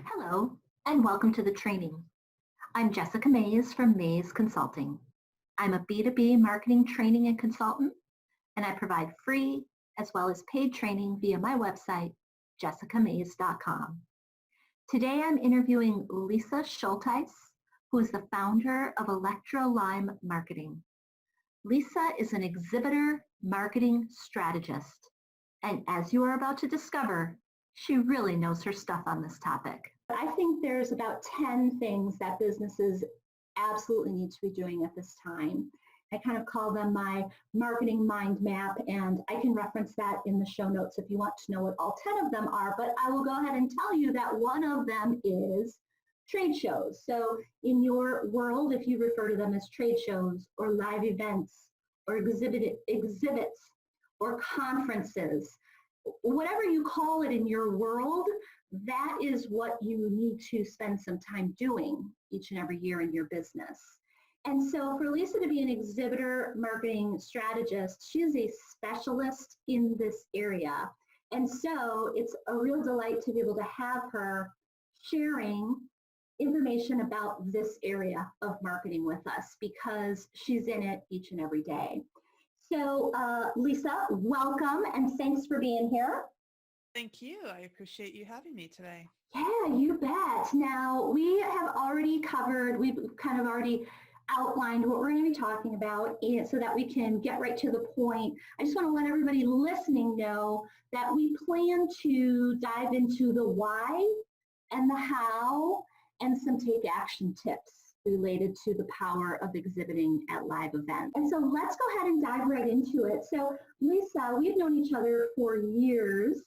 Hello, and welcome to the training. I'm Jessica Mays from Mays Consulting. I'm a B2B marketing training and consultant, and I provide free as well as paid training via my website, jessicamays.com. Today I'm interviewing Lisa Schulteis, who is the founder of ElectraLime Marketing. Lisa is an exhibitor marketing strategist, and as you are about to discover, she really knows her stuff on this topic. I think there's about 10 things that businesses absolutely need to be doing at this time. I kind of call them my marketing mind map, and I can reference that in the show notes if you want to know what all 10 of them are, but I will go ahead and tell you that one of them is trade shows. So in your world, if you refer to them as trade shows or live events or exhibits or conferences, whatever you call it in your world, that is what you need to spend some time doing each and every year in your business. And so for Lisa to be an exhibitor marketing strategist, she is a specialist in this area. And so it's a real delight to be able to have her sharing information about this area of marketing with us because she's in it each and every day. So Lisa, welcome and thanks for being here. Thank you. I appreciate you having me today. Yeah, you bet. Now, we have already covered, we've kind of already outlined what we're going to be talking about so that we can get right to the point. I just want to let everybody listening know that we plan to dive into the why and the how and some take action tips related to the power of exhibiting at live events. And so let's go ahead and dive right into it. So Lisa, we've known each other for years,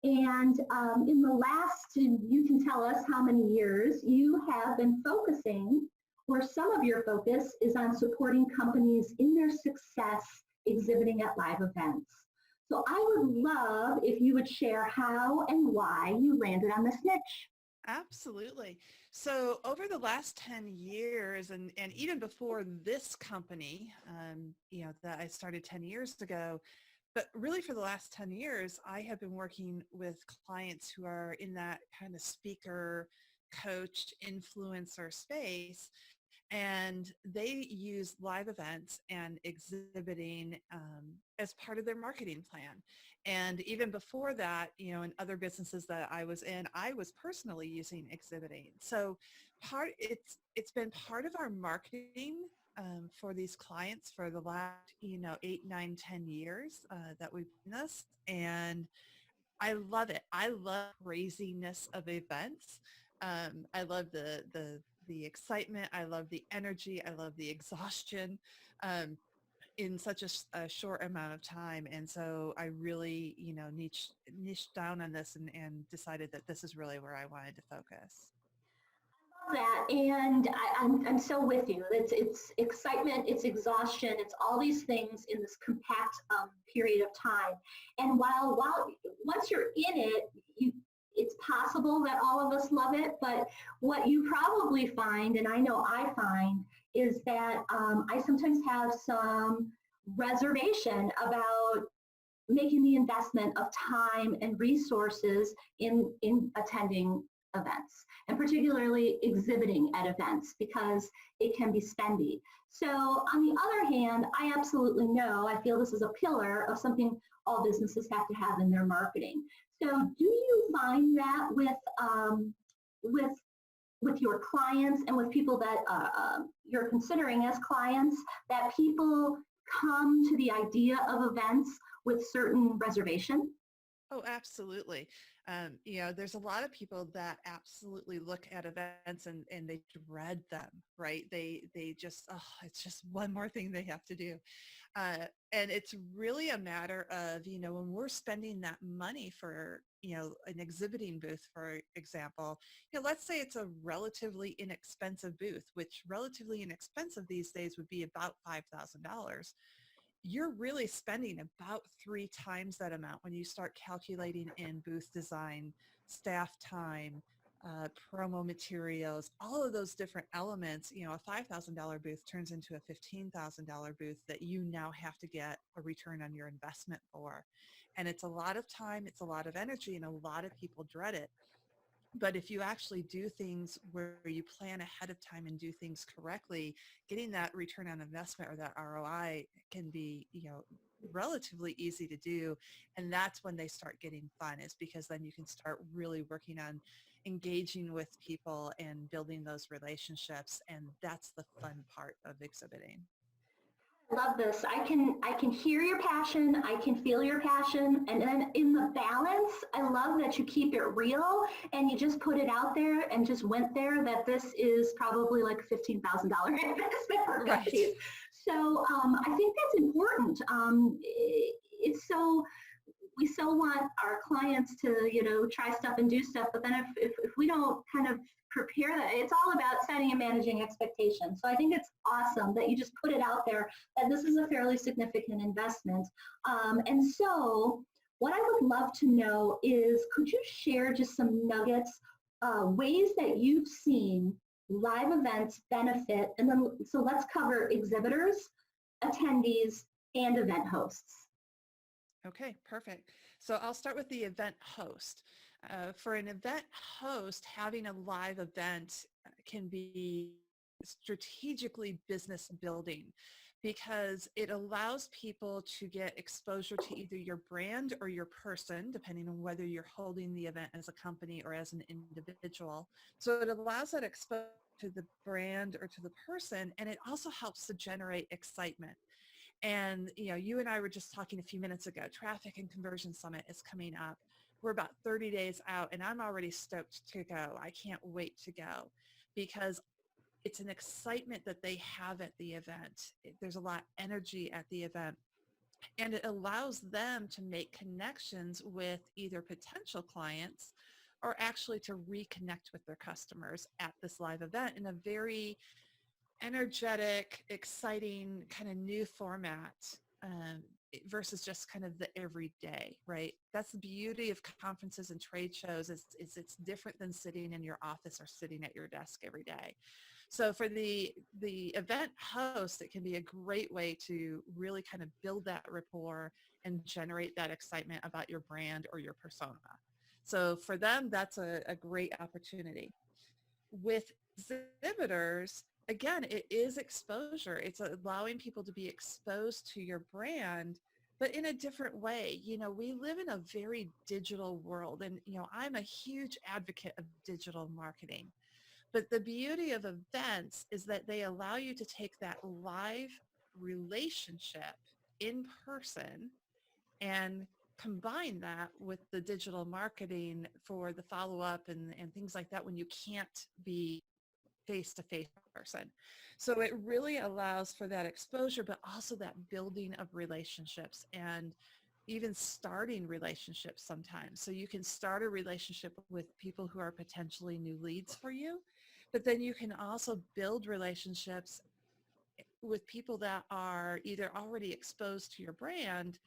and in the last, you can tell us how many years, you have been focusing, or some of your focus is on supporting companies in their success exhibiting at live events. So I would love if you would share how and why you landed on this niche. Absolutely. So over the last 10 years and even before this company, that I started 10 years ago, but really for the last 10 years, I have been working with clients who are in that kind of speaker, coach, influencer space. And they use live events and exhibiting as part of their marketing plan. And even before that, in other businesses that I was in, I was personally using exhibiting. So it's been part of our marketing for these clients for the last, 8, 9, 10 years that we've done this. And I love it. I love craziness of events. I love the excitement. I love the energy. I love the exhaustion in such a short amount of time. And so I really, niched down on this and decided that this is really where I wanted to focus. That, and I'm so with you. It's excitement, it's exhaustion, it's all these things in this compact period of time. And while once you're in it, it's possible that all of us love it, but what you probably find, and I know I find, is that I sometimes have some reservation about making the investment of time and resources in attending events, and particularly exhibiting at events because it can be spendy. So on the other hand, I absolutely know, I feel this is a pillar of something all businesses have to have in their marketing. So do you find that with your clients and with people that you're considering as clients, that people come to the idea of events with certain reservation? Oh, absolutely. There's a lot of people that absolutely look at events and they dread them, right? They just, it's just one more thing they have to do. And it's really a matter of, when we're spending that money for, an exhibiting booth, for example, let's say it's a relatively inexpensive booth, which relatively inexpensive these days would be about $5,000. You're really spending about 3 times that amount when you start calculating in booth design, staff time, promo materials, all of those different elements. A $5,000 booth turns into a $15,000 booth that you now have to get a return on your investment for. And it's a lot of time, it's a lot of energy, and a lot of people dread it. But if you actually do things where you plan ahead of time and do things correctly, getting that return on investment or that ROI can be, relatively easy to do. And that's when they start getting fun, is because then you can start really working on engaging with people and building those relationships. And that's the fun part of exhibiting. Love this. I can hear your passion. I can feel your passion. And then in the balance, I love that you keep it real and you just put it out there and just went there that this is probably like a $15,000 investment for Right. companies. So I think that's important. It's so we so want our clients to, try stuff and do stuff, but then if we don't kind of prepare that, it's all about setting and managing expectations. So I think it's awesome that you just put it out there that this is a fairly significant investment. And so what I would love to know is, could you share just some nuggets, ways that you've seen live events benefit, and then so let's cover exhibitors, attendees, and event hosts. Okay, perfect. So I'll start with the event host. For an event host, having a live event can be strategically business building, because it allows people to get exposure to either your brand or your person, depending on whether you're holding the event as a company or as an individual. So it allows that exposure to the brand or to the person, and it also helps to generate excitement. And, you and I were just talking a few minutes ago, Traffic and Conversion Summit is coming up. We're about 30 days out and I'm already stoked to go. I can't wait to go, because it's an excitement that they have at the event. There's a lot of energy at the event, and it allows them to make connections with either potential clients or actually to reconnect with their customers at this live event in a very energetic, exciting kind of new format, versus just kind of the everyday, right? That's the beauty of conferences and trade shows, is it's different than sitting in your office or sitting at your desk every day. So for the event host, it can be a great way to really kind of build that rapport and generate that excitement about your brand or your persona. So for them, that's a great opportunity. With exhibitors, again, it is exposure. It's allowing people to be exposed to your brand, but in a different way. We live in a very digital world, and, I'm a huge advocate of digital marketing. But the beauty of events is that they allow you to take that live relationship in person and combine that with the digital marketing for the follow-up and things like that when you can't be face-to-face person. So it really allows for that exposure, but also that building of relationships and even starting relationships sometimes. So you can start a relationship with people who are potentially new leads for you, but then you can also build relationships with people that are either already exposed to your brand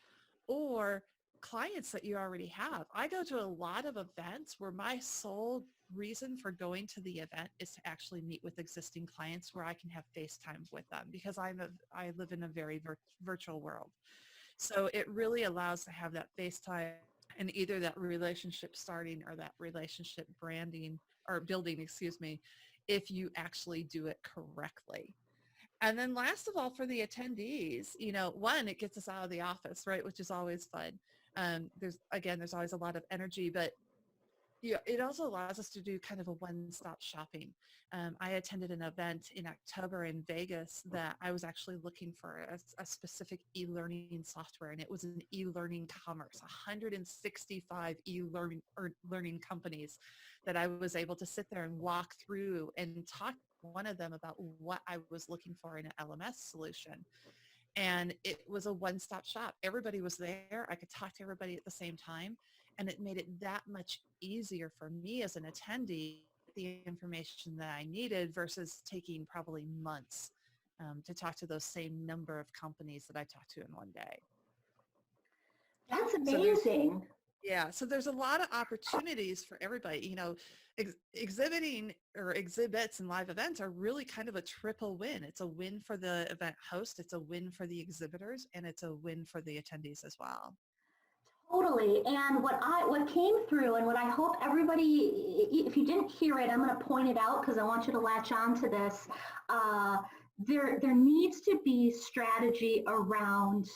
or clients that you already have. I go to a lot of events where my sole reason for going to the event is to actually meet with existing clients where I can have FaceTime with them, because I live in a very virtual world. So it really allows to have that FaceTime and either that relationship starting or that relationship branding or building, excuse me, if you actually do it correctly. And then last of all, for the attendees, one, it gets us out of the office, right, which is always fun. There's always a lot of energy, but it also allows us to do kind of a one-stop shopping. I attended an event in October in Vegas that I was actually looking for a specific e-learning software, and it was an e-learning commerce, 165 learning companies that I was able to sit there and walk through and talk to one of them about what I was looking for in an LMS solution. And it was a one-stop shop. Everybody was there. I could talk to everybody at the same time. And it made it that much easier for me as an attendee, the information that I needed versus taking probably months to talk to those same number of companies that I talked to in one day. That's So amazing. so there's a lot of opportunities for everybody. Exhibiting or exhibits and live events are really kind of a triple win. It's a win for the event host, it's a win for the exhibitors, and it's a win for the attendees as well. Totally. And what came through and what I hope everybody, if you didn't hear it, I'm going to point it out because I want you to latch on to this. Uh, there needs to be strategy around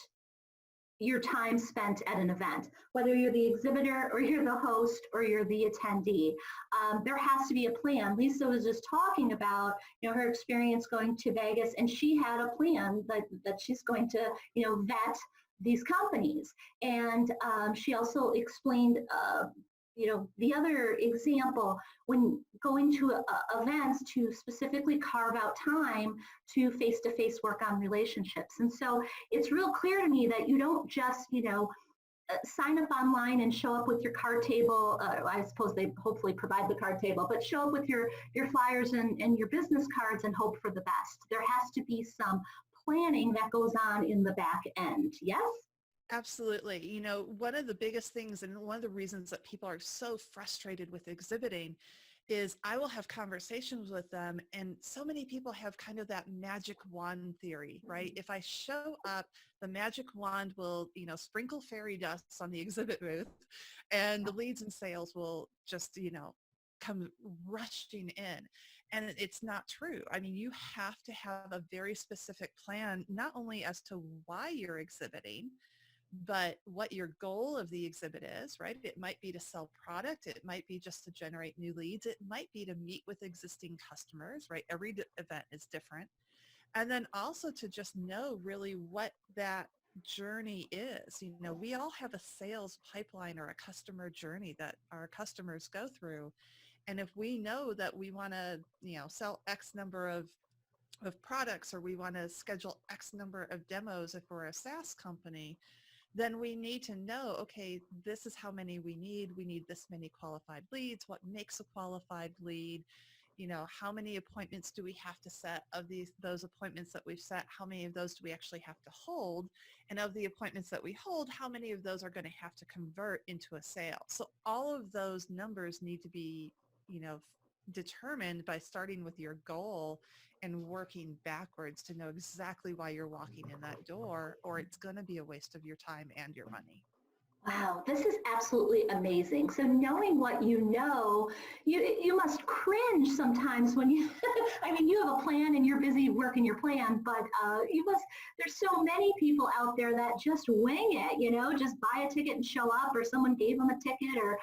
your time spent at an event, whether you're the exhibitor or you're the host or you're the attendee. There has to be a plan. Lisa was just talking about, her experience going to Vegas, and she had a plan that she's going to, vet these companies. And she also explained, the other example, when going to events, to specifically carve out time to face-to-face work on relationships. And so it's real clear to me that you don't just, sign up online and show up with your card table. I suppose they hopefully provide the card table, but show up with your flyers and your business cards and hope for the best. There has to be some planning that goes on in the back end. Yes? Absolutely. One of the biggest things and one of the reasons that people are so frustrated with exhibiting is I will have conversations with them, and so many people have kind of that magic wand theory, right? If I show up, the magic wand will, sprinkle fairy dust on the exhibit booth, and the leads and sales will just, come rushing in. And it's not true. I mean, you have to have a very specific plan, not only as to why you're exhibiting, but what your goal of the exhibit is, right? It might be to sell product. It might be just to generate new leads. It might be to meet with existing customers, right? Every event is different. And then also to just know really what that journey is. We all have a sales pipeline or a customer journey that our customers go through. And if we know that we want to, sell X number of products, or we want to schedule X number of demos if we're a SaaS company, then we need to know, okay, this is how many we need. We need this many qualified leads. What makes a qualified lead? How many appointments do we have to set? Of those appointments that we've set, how many of those do we actually have to hold? And of the appointments that we hold, how many of those are going to have to convert into a sale? So all of those numbers need to be, determined by starting with your goal and working backwards to know exactly why you're walking in that door, or it's going to be a waste of your time and your money. Wow, this is absolutely amazing. So knowing what you must cringe sometimes when you, I mean, you have a plan and you're busy working your plan, but there's so many people out there that just wing it, just buy a ticket and show up, or someone gave them a ticket, or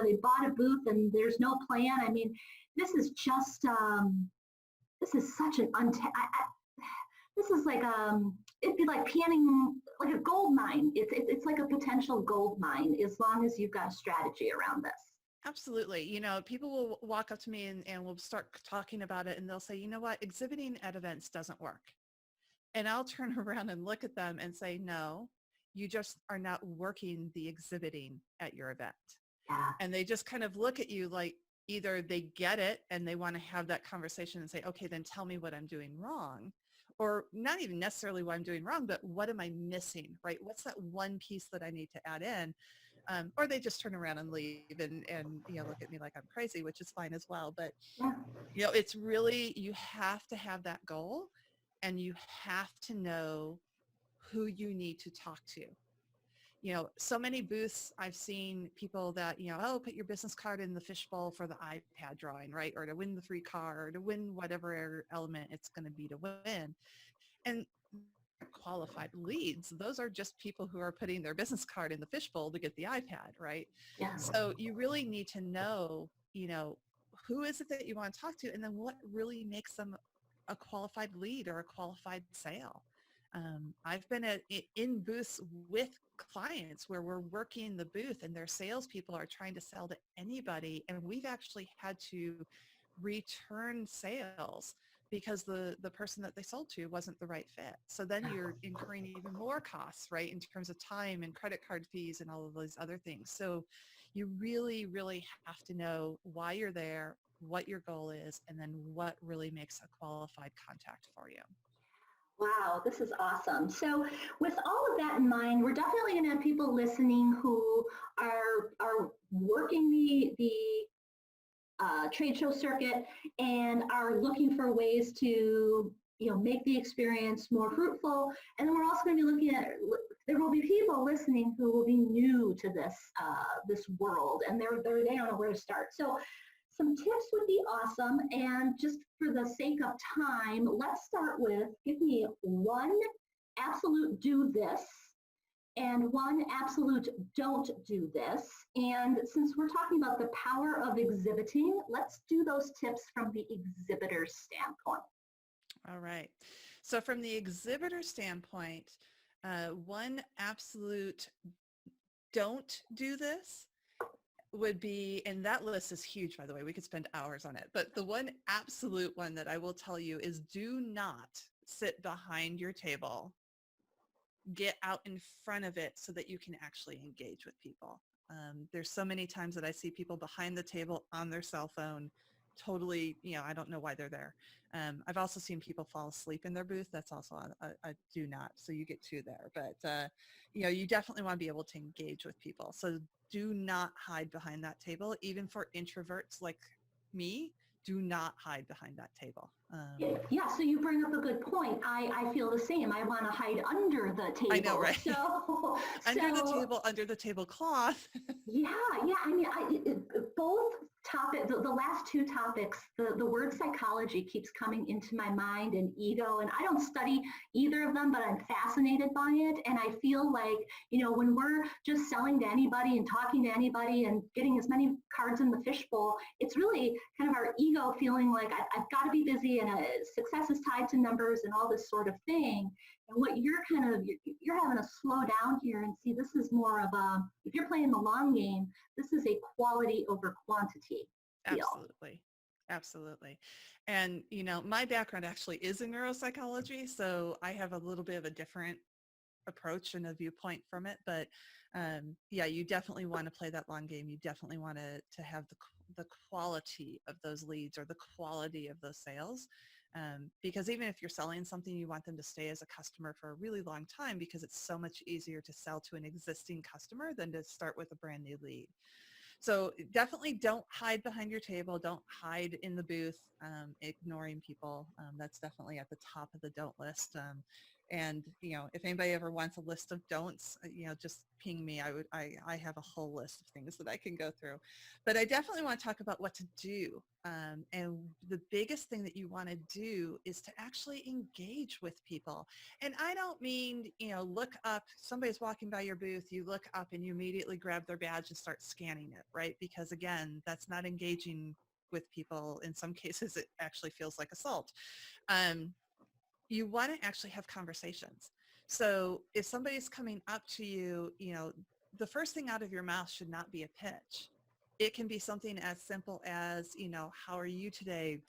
they bought a booth and there's no plan. I mean, this is just, this is such an this is like it'd be like panning like a gold mine. It's like a potential gold mine as long as you've got a strategy around this. Absolutely. People will walk up to me and we'll start talking about it, and they'll say, you know what, exhibiting at events doesn't work. And I'll turn around and look at them and say, no, you just are not working the exhibiting at your event. Yeah. And they just kind of look at you like either they get it and they want to have that conversation and say, okay, then tell me what I'm doing wrong. Or not even necessarily what I'm doing wrong, but what am I missing, right? What's that one piece that I need to add in? Or they just turn around and leave and look at me like I'm crazy, which is fine as well. But, it's really, you have to have that goal, and you have to know who you need to talk to. So many booths I've seen people that, put your business card in the fishbowl for the iPad drawing, right? Or to win the free car, or to win whatever element it's going to be to win. And qualified leads, those are just people who are putting their business card in the fishbowl to get the iPad, right? Yeah. So you really need to know, who is it that you want to talk to, and then what really makes them a qualified lead or a qualified sale. I've been in booths with clients where we're working the booth and their salespeople are trying to sell to anybody, and we've actually had to return sales because the person that they sold to wasn't the right fit. So then you're incurring even more costs, right, in terms of time and credit card fees and all of those other things. So you really, really have to know why you're there, what your goal is, and then what really makes a qualified contact for you. Wow, this is awesome. So with all of that in mind, we're definitely going to have people listening who are working the trade show circuit and are looking for ways to make the experience more fruitful. And then we're also going to be looking at there will be people listening who will be new to this world, and they don't know where to start. So some tips would be awesome. And just for the sake of time, let's start with, give me one absolute do this and one absolute don't do this. And since we're talking about the power of exhibiting, let's do those tips from the exhibitor's standpoint. All right. So from the exhibitor standpoint, one absolute don't do this would be, and that list is huge, by the way, we could spend hours on it, but the one absolute one that I will tell you is do not sit behind your table. Get out in front of it so that you can actually engage with people. There's so many times that I see people behind the table on their cell phone, totally, I don't know why they're there. I've also seen people fall asleep in their booth. That's also a do not. So you get two there, but you definitely want to be able to engage with people. So do not hide behind that table. Even for introverts like me, do not hide behind that table. Yeah, so you bring up a good point. I feel the same. I want to hide under the table. I know, right? So, under the tablecloth. Yeah. I mean, both topics, the last two topics, the word psychology keeps coming into my mind, and ego. And I don't study either of them, but I'm fascinated by it. And I feel like, when we're just selling to anybody and talking to anybody and getting as many cards in the fishbowl, it's really kind of our ego feeling like I've got to be busy, and success is tied to numbers and all this sort of thing. And what you're having to slow down here and see, this is more of if you're playing the long game, this is a quality over quantity deal. Absolutely. And, my background actually is in neuropsychology, so I have a little bit of a different approach and a viewpoint from it. But you definitely want to play that long game. You definitely want to have the quality of those leads or the quality of those sales. Because even if you're selling something, you want them to stay as a customer for a really long time, because it's so much easier to sell to an existing customer than to start with a brand new lead. So definitely don't hide behind your table. Don't hide in the booth, ignoring people. That's definitely at the top of the don't list. And if anybody ever wants a list of don'ts, just ping me. I have a whole list of things that I can go through. But I definitely want to talk about what to do. And the biggest thing that you want to do is to actually engage with people. And I don't mean, look up, somebody's walking by your booth, you look up and you immediately grab their badge and start scanning it, right? Because again, that's not engaging with people. In some cases, it actually feels like assault. You want to actually have conversations. So if somebody's coming up to you, the first thing out of your mouth should not be a pitch. It can be something as simple as, how are you today?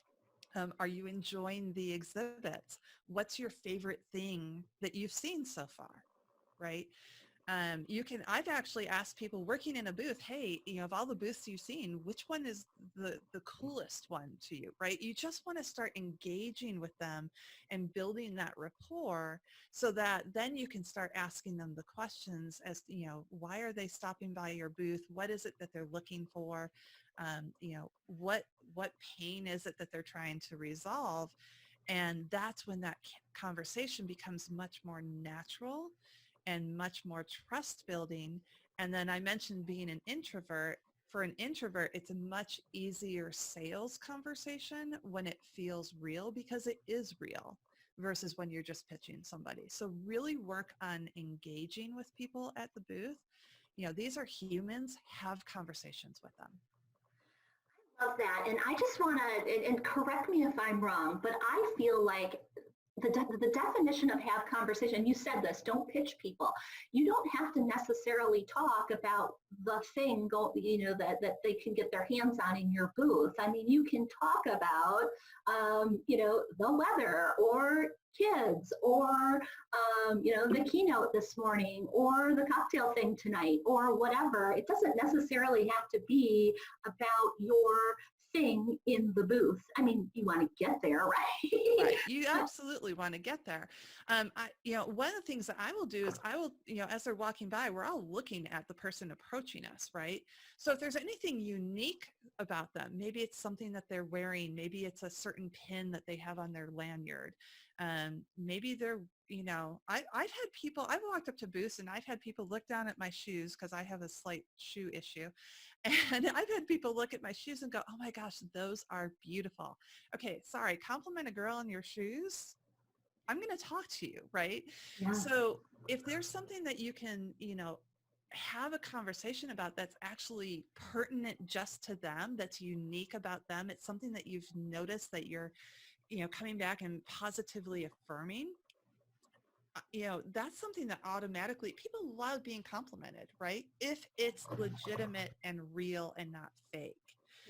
Are you enjoying the exhibits? What's your favorite thing that you've seen so far, right? I've actually asked people working in a booth, hey, of all the booths you've seen, which one is the coolest one to you, right? You just want to start engaging with them and building that rapport, so that then you can start asking them the questions as, why are they stopping by your booth? What is it that they're looking for? What pain is it that they're trying to resolve? And that's when that conversation becomes much more natural and much more trust building. And then I mentioned being an introvert. For an introvert, it's a much easier sales conversation when it feels real, because it is real, versus when you're just pitching somebody. So really work on engaging with people at the booth. These are humans. Have conversations with them. Love that. And I just want to, and correct me if I'm wrong, but I feel like the definition of have conversation, you said this, don't pitch people. You don't have to necessarily talk about the thing that they can get their hands on in your booth. I mean, you can talk about, the weather, or kids, or, the keynote this morning, or the cocktail thing tonight, or whatever. It doesn't necessarily have to be about your thing in the booth. I mean, you want to get there, right? Right. You absolutely want to get there. One of the things that I will do is as they're walking by, we're all looking at the person approaching us, right? So if there's anything unique about them, maybe it's something that they're wearing, maybe it's a certain pin that they have on their lanyard. Maybe they're, I've had people, I've walked up to booths and I've had people look down at my shoes because I have a slight shoe issue. And I've had people look at my shoes and go, oh my gosh, those are beautiful. Okay, sorry, compliment a girl on your shoes. I'm going to talk to you, right? Yeah. So if there's something that you can, have a conversation about that's actually pertinent just to them, that's unique about them, it's something that you've noticed that you're, coming back and positively affirming, that's something that automatically people love being complimented, right? If it's legitimate and real and not fake.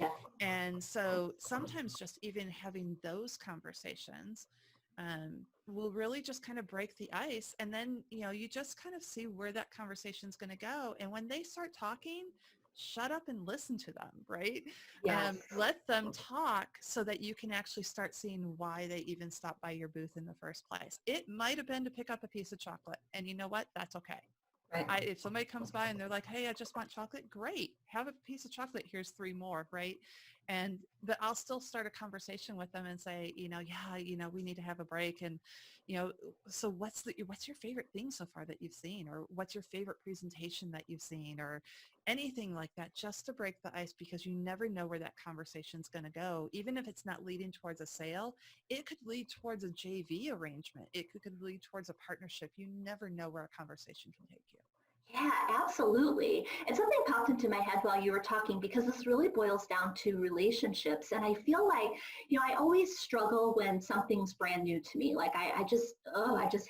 Yeah. And so sometimes just even having those conversations will really just kind of break the ice. And then, you just kind of see where that conversation is going to go. And when they start talking, shut up and listen to them, right? Yes. Let them talk so that you can actually start seeing why they even stopped by your booth in the first place. It might have been to pick up a piece of chocolate. And you know what? That's okay. Right. If somebody comes by and they're like, hey, I just want chocolate, great. Have a piece of chocolate. Here's 3 more, right? But I'll still start a conversation with them and say, we need to have a break. And, so what's your favorite thing so far that you've seen? Or what's your favorite presentation that you've seen? Or anything like that, just to break the ice, because you never know where that conversation's going to go. Even if it's not leading towards a sale, it could lead towards a JV arrangement. It could lead towards a partnership. You never know where a conversation can take you. Yeah, absolutely. And something popped into my head while you were talking, because this really boils down to relationships. And I feel like, I always struggle when something's brand new to me. Like I just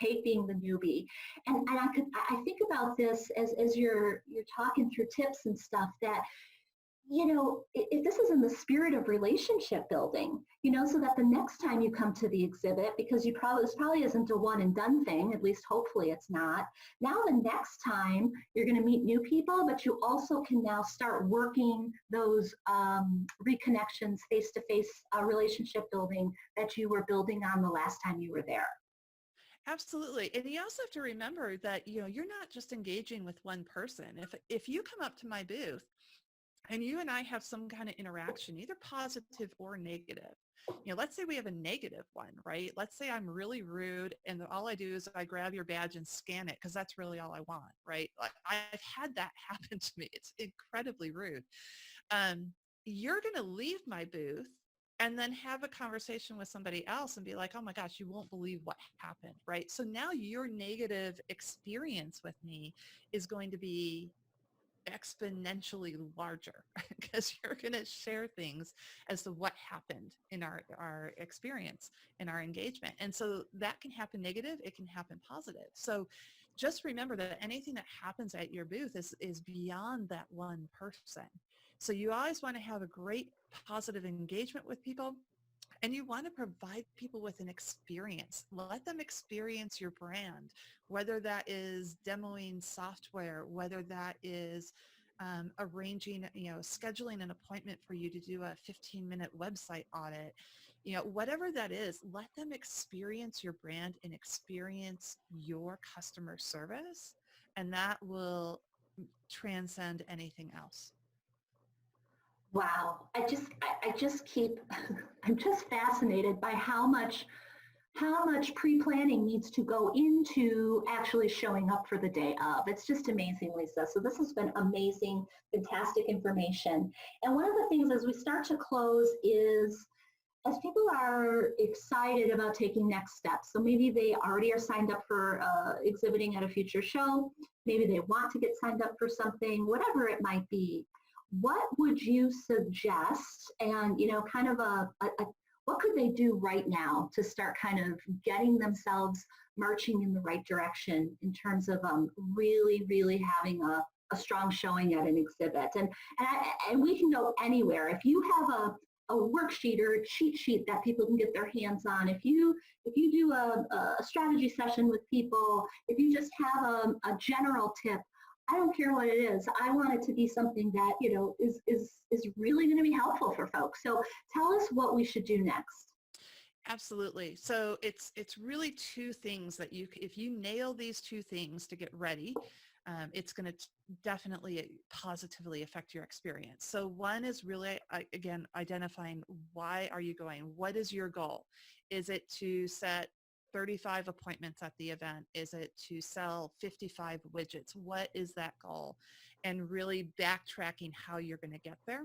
hate being the newbie. And I think about this as you're talking through tips and stuff, that if this is in the spirit of relationship building, so that the next time you come to the exhibit, because this probably isn't a one and done thing, at least hopefully it's not. Now the next time you're going to meet new people, but you also can now start working those reconnections, face-to-face relationship building that you were building on the last time you were there. Absolutely. And you also have to remember that, you're not just engaging with one person. If you come up to my booth and you and I have some kind of interaction, either positive or negative, let's say we have a negative one, right? Let's say I'm really rude and all I do is I grab your badge and scan it because that's really all I want, right? Like, I've had that happen to me. It's incredibly rude. You're going to leave my booth and then have a conversation with somebody else and be like, oh my gosh, you won't believe what happened, right? So now your negative experience with me is going to be exponentially larger because you're going to share things as to what happened in our experience, in our engagement. And so that can happen negative, it can happen positive. So just remember that anything that happens at your booth is beyond that one person. So you always want to have a great positive engagement with people. And you want to provide people with an experience. Let them experience your brand, whether that is demoing software, whether that is arranging, scheduling an appointment for you to do a 15-minute website audit, whatever that is, let them experience your brand and experience your customer service. And that will transcend anything else. Wow. I just keep, I'm just fascinated by how much pre-planning needs to go into actually showing up for the day of. It's just amazing, Lisa. So this has been amazing, fantastic information. And one of the things as we start to close is, as people are excited about taking next steps, so maybe they already are signed up for exhibiting at a future show, maybe they want to get signed up for something, whatever it might be, what would you suggest, and kind of what could they do right now to start kind of getting themselves marching in the right direction in terms of really, really having a strong showing at an exhibit? And we can go anywhere. If you have a worksheet or a cheat sheet that people can get their hands on, if you do a strategy session with people, if you just have a general tip, I don't care what it is. I want it to be something that, is really going to be helpful for folks. So tell us what we should do next. Absolutely. So it's really 2 things that if you nail these 2 things to get ready, it's going to definitely positively affect your experience. So one is really, again, identifying why are you going? What is your goal? Is it to set 35 appointments at the event? Is it to sell 55 widgets? What is that goal? And really backtracking how you're going to get there.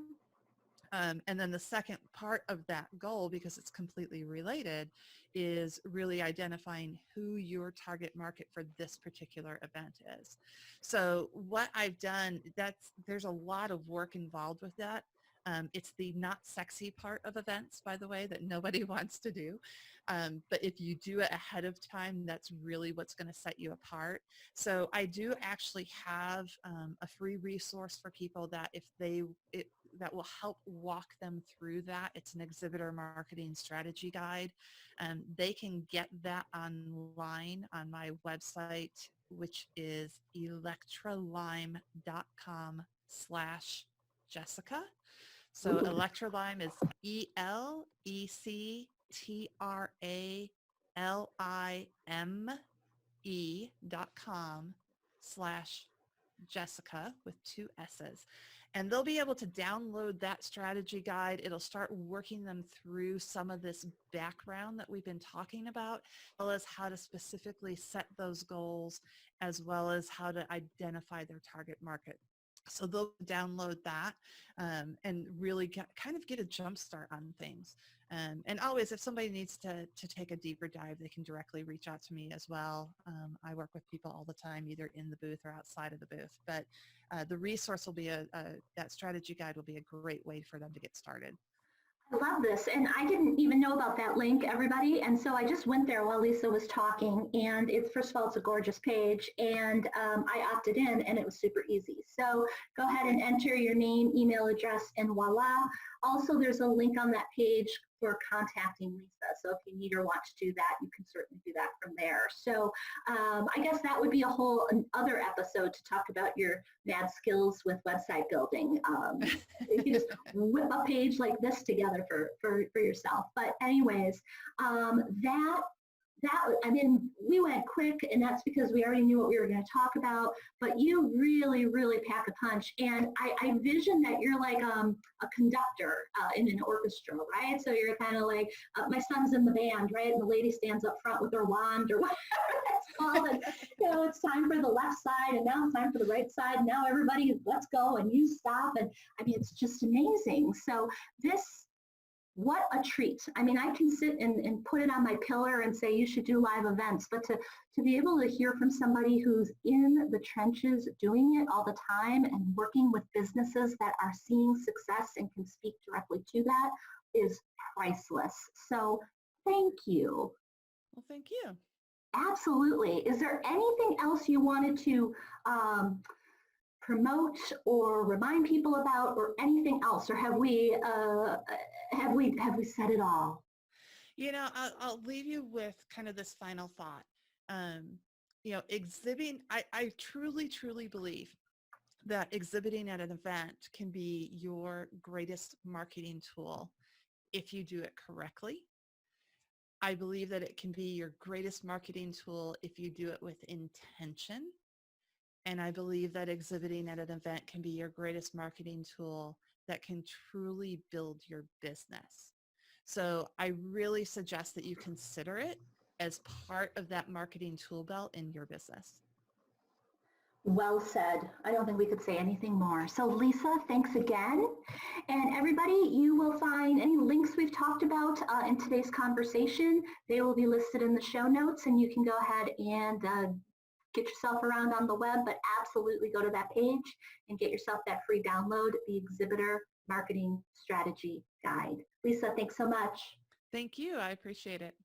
And then the second part of that goal, because it's completely related, is really identifying who your target market for this particular event is. So what I've done, there's a lot of work involved with that. It's the not sexy part of events, by the way, that nobody wants to do. But if you do it ahead of time, that's really what's going to set you apart. So I do actually have a free resource for people that that will help walk them through that. It's an Exhibitor Marketing Strategy Guide. They can get that online on my website, which is electralime.com/Jessica. So ElectraLime is ElectraLime.com/Jessica with 2 S's. And they'll be able to download that strategy guide. It'll start working them through some of this background that we've been talking about, as well as how to specifically set those goals, as well as how to identify their target market. So they'll download that and really kind of get a jump start on things. And always, if somebody needs to take a deeper dive, they can directly reach out to me as well. I work with people all the time, either in the booth or outside of the booth. But the resource will be that strategy guide will be a great way for them to get started. I love this, and I didn't even know about that link, everybody, and so I just went there while Lisa was talking, and first of all, it's a gorgeous page, and I opted in, and it was super easy. So go ahead and enter your name, email address, and voila. Also, there's a link on that page for contacting Lisa, so if you need or want to do that, you can certainly do that from there. So I guess that would be a whole other episode to talk about your mad skills with website building. You can just whip a page like this together for yourself. But anyways, I mean, we went quick, and that's because we already knew what we were going to talk about, but you really, really pack a punch. And I envision that you're like a conductor in an orchestra, right? So you're kind of like, my son's in the band, right? And the lady stands up front with her wand or whatever it's called. And, it's time for the left side, and now it's time for the right side. And now everybody, let's go, and you stop. And I mean, it's just amazing. So what a treat. I mean, I can sit and put it on my pillar and say you should do live events, but to be able to hear from somebody who's in the trenches doing it all the time and working with businesses that are seeing success and can speak directly to that is priceless. So thank you. Well, thank you. Absolutely. Is there anything else you wanted to promote or remind people about, or anything else, or have we said it all? I'll leave you with kind of this final thought. Exhibiting, I truly believe that exhibiting at an event can be your greatest marketing tool if you do it correctly. I believe that it can be your greatest marketing tool if you do it with intention. And I believe that exhibiting at an event can be your greatest marketing tool that can truly build your business. So I really suggest that you consider it as part of that marketing tool belt in your business. Well said. I don't think we could say anything more. So Lisa, thanks again. And everybody, you will find any links we've talked about in today's conversation. They will be listed in the show notes, and you can go ahead and get yourself around on the web, but absolutely go to that page and get yourself that free download, the Exhibitor Marketing Strategy Guide. Lisa, thanks so much. Thank you. I appreciate it.